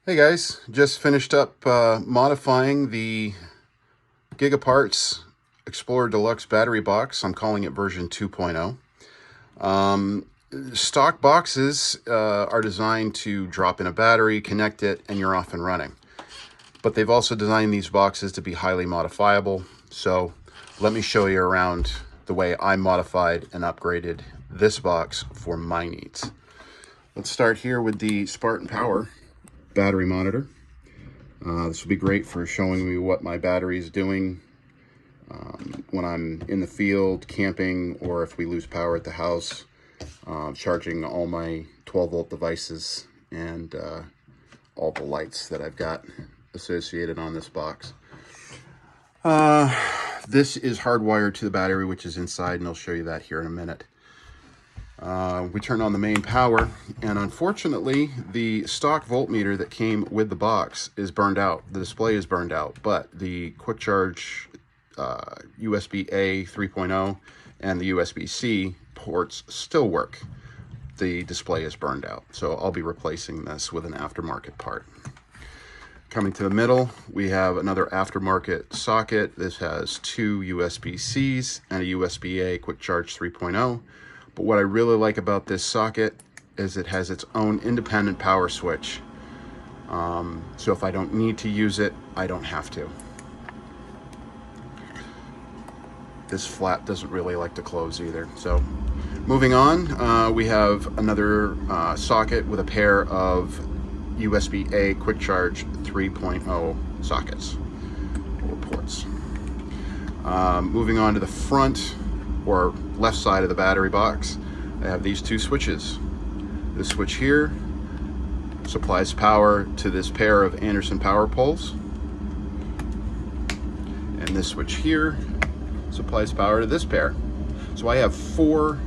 Hey guys, just finished up modifying the Gigaparts Explorer Deluxe battery box. I'm calling it version 2.0. Stock boxes are designed to drop in a battery, connect it, and you're off and running. But they've also designed these boxes to be highly modifiable. So let me show you around the way I modified and upgraded this box for my needs. Let's start here with the Spartan Power battery monitor. This will be great for showing me what my battery is doing when I'm in the field, camping, or if we lose power at the house, charging all my 12-volt devices and all the lights that I've got associated on this box. This is hardwired to the battery, which is inside, and I'll show you that here in a minute. We turn on the main power, and unfortunately the stock voltmeter that came with the box is burned out. The display is burned out, but the quick charge USB-A 3.0 and the USB-C ports still work. The display is burned out, so I'll be replacing this with an aftermarket part. Coming to the middle, we have another aftermarket socket. This has two USB-Cs and a USB-A quick charge 3.0. But what I really like about this socket is it has its own independent power switch. So if I don't need to use it, I don't have to. This flap doesn't really like to close either. So moving on, we have another socket with a pair of USB-A quick charge 3.0 sockets or ports. Moving on to the front or left side of the battery box, I have these two switches. This switch here supplies power to this pair of Anderson power poles, and this switch here supplies power to this pair. So I have 4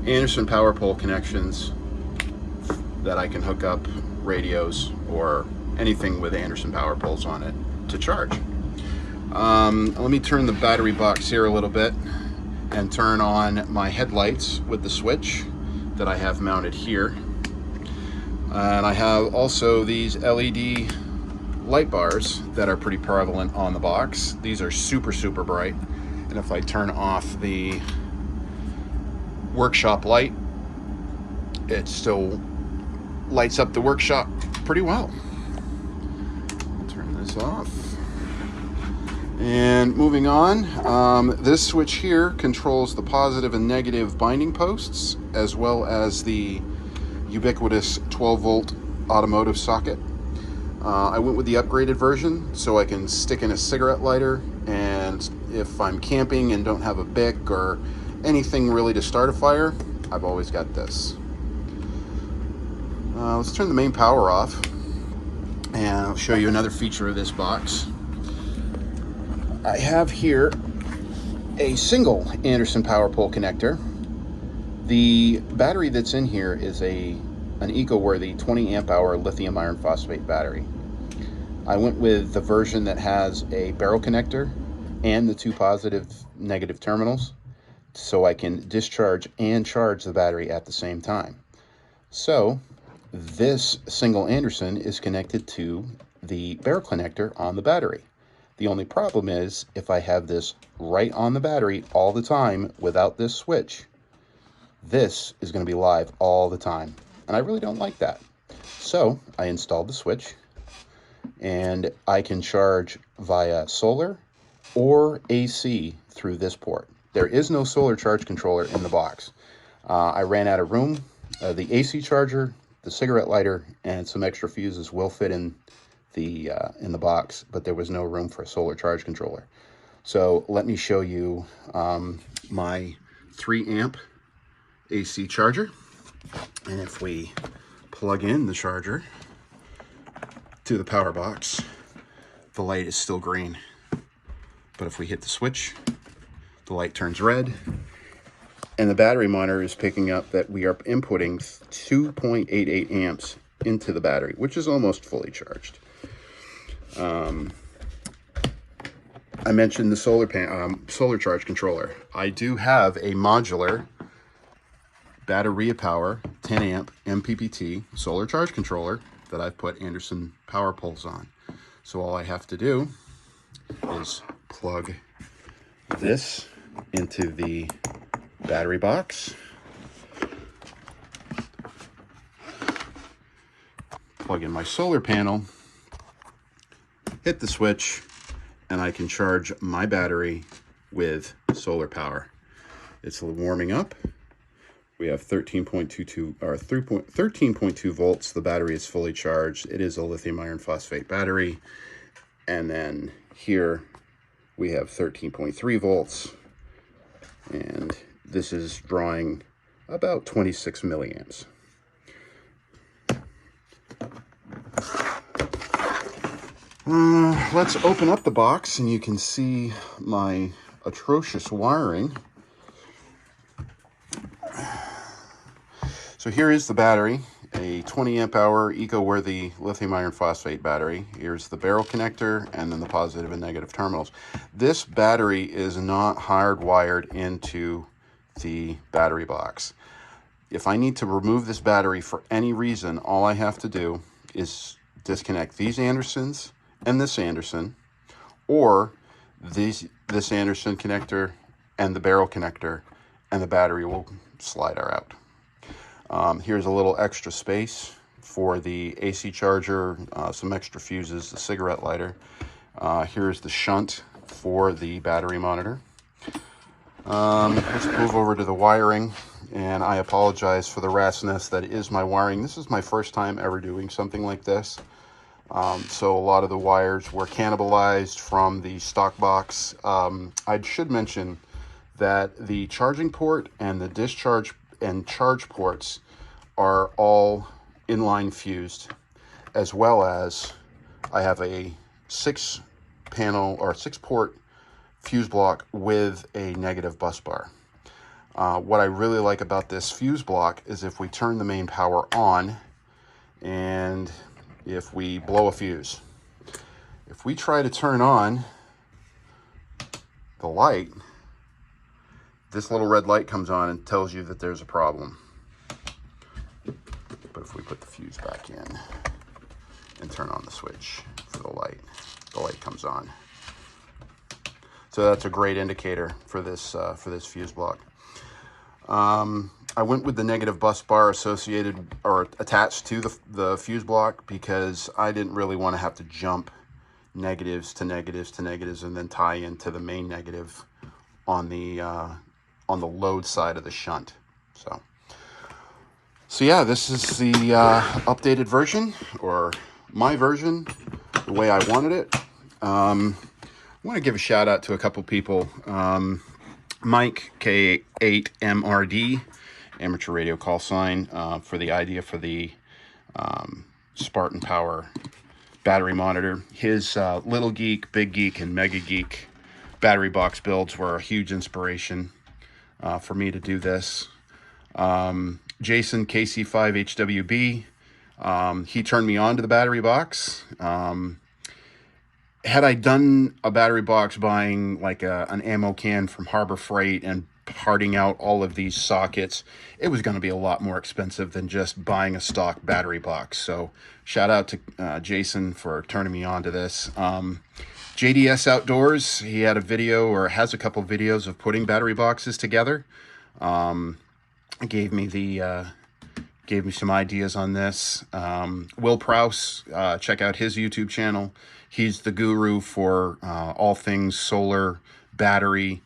Anderson power pole connections that I can hook up radios or anything with Anderson power poles on it to charge. Let me turn the battery box here a little bit and turn on my headlights with the switch that I have mounted here. And I have also these LED light bars that are pretty prevalent on the box. These are super bright, and if I turn off the workshop light, it still lights up the workshop pretty well. Turn this off. And moving on, this switch here controls the positive and negative binding posts, as well as the ubiquitous 12-volt automotive socket. I went with the upgraded version so I can stick in a cigarette lighter, and if I'm camping and don't have a Bic or anything really to start a fire, I've always got this. Let's turn the main power off, and I'll show you another feature of this box. I have here a single Anderson power pole connector. The battery that's in here is an eco-worthy 20 amp hour lithium iron phosphate battery. I went with the version that has a barrel connector and the 2 positive negative terminals, so I can discharge and charge the battery at the same time. So this single Anderson is connected to the barrel connector on the battery. The only problem is if I have this right on the battery all the time without this switch, this is going to be live all the time, and I really don't like that. So I installed the switch, and I can charge via solar or AC through this port. There is no solar charge controller in the box. I ran out of room. The AC charger, the cigarette lighter, and some extra fuses will fit in the box, but there was no room for a solar charge controller. So let me show you my 3 amp AC charger. And if we plug in the charger to the power box, the light is still green. But if we hit the switch, the light turns red, and the battery monitor is picking up that we are inputting 2.88 amps into the battery, which is almost fully charged. I mentioned the solar charge controller. I do have a modular battery power 10 amp MPPT solar charge controller that I've put Anderson power poles on. So all I have to do is plug this into the battery box, plug in my solar panel, hit the switch, and I can charge my battery with solar power. It's warming up. We have 13.22 or 13.2 volts. The battery is fully charged. It is a lithium iron phosphate battery. And then here we have 13.3 volts. And this is drawing about 26 milliamps. Let's open up the box and you can see my atrocious wiring. So here is the battery, a 20 amp hour eco-worthy lithium iron phosphate battery. Here's the barrel connector and then the positive and negative terminals. This battery is not hardwired into the battery box. If I need to remove this battery for any reason, all I have to do is disconnect these Andersons and this Anderson, or this Anderson connector and the barrel connector, and the battery will slide out. Here's a little extra space for the AC charger, some extra fuses, the cigarette lighter. Here's the shunt for the battery monitor. Let's move over to the wiring, and I apologize for the rashness that is my wiring. This is my first time ever doing something like this. So a lot of the wires were cannibalized from the stock box. I should mention that the charging port and the discharge and charge ports are all inline fused, as well as I have a 6-port fuse block with a negative bus bar. What I really like about this fuse block is if we turn the main power on and if we blow a fuse, if we try to turn on the light, this little red light comes on and tells you that there's a problem. But if we put the fuse back in and turn on the switch for the light comes on. So that's a great indicator for this fuse block. I went with the negative bus bar associated or attached to the fuse block because I didn't really want to have to jump negatives to negatives to negatives and then tie into the main negative on the load side of the shunt. So yeah, this is the updated version, or my version, the way I wanted it. I want to give a shout out to a couple people. Mike, K8MRD, amateur radio call sign, for the idea for the Spartan Power battery monitor. His Little Geek, Big Geek, and Mega Geek battery box builds were a huge inspiration for me to do this. Jason, KC5HWB, he turned me on to the battery box. Had I done a battery box buying like an ammo can from Harbor Freight and parting out all of these sockets, it was going to be a lot more expensive than just buying a stock battery box. So shout out to Jason for turning me on to this. JDS Outdoors, he had a video, or has a couple videos of putting battery boxes together. Gave me some ideas on this. Will Prowse, check out his YouTube channel. He's the guru for all things solar, battery,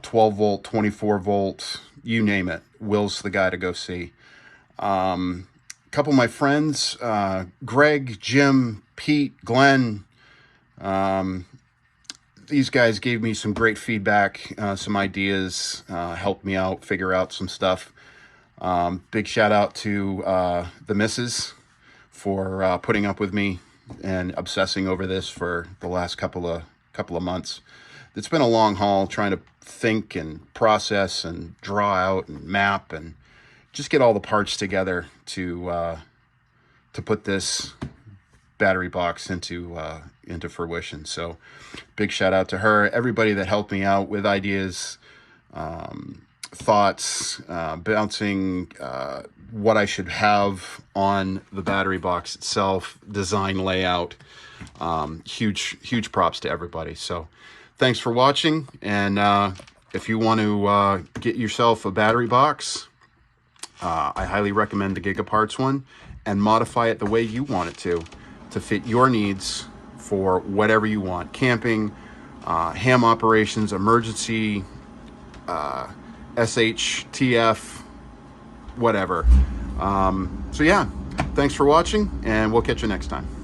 12 volt, 24 volt, you name it. Will's the guy to go see. A couple of my friends, Greg, Jim, Pete, Glenn, these guys gave me some great feedback, some ideas, helped me out, figure out some stuff. Big shout out to the missus for putting up with me and obsessing over this for the last couple of months. It's been a long haul trying to think and process and draw out and map and just get all the parts together to put this battery box into fruition. So big shout out to her, everybody that helped me out with ideas, thoughts, bouncing what I should have on the battery box itself, design, layout. Huge props to everybody. So thanks for watching, and if you want to get yourself a battery box, I highly recommend the Gigaparts one, and modify it the way you want it to fit your needs for whatever you want: camping, ham operations, emergency, SHTF, whatever. So yeah, thanks for watching, and we'll catch you next time.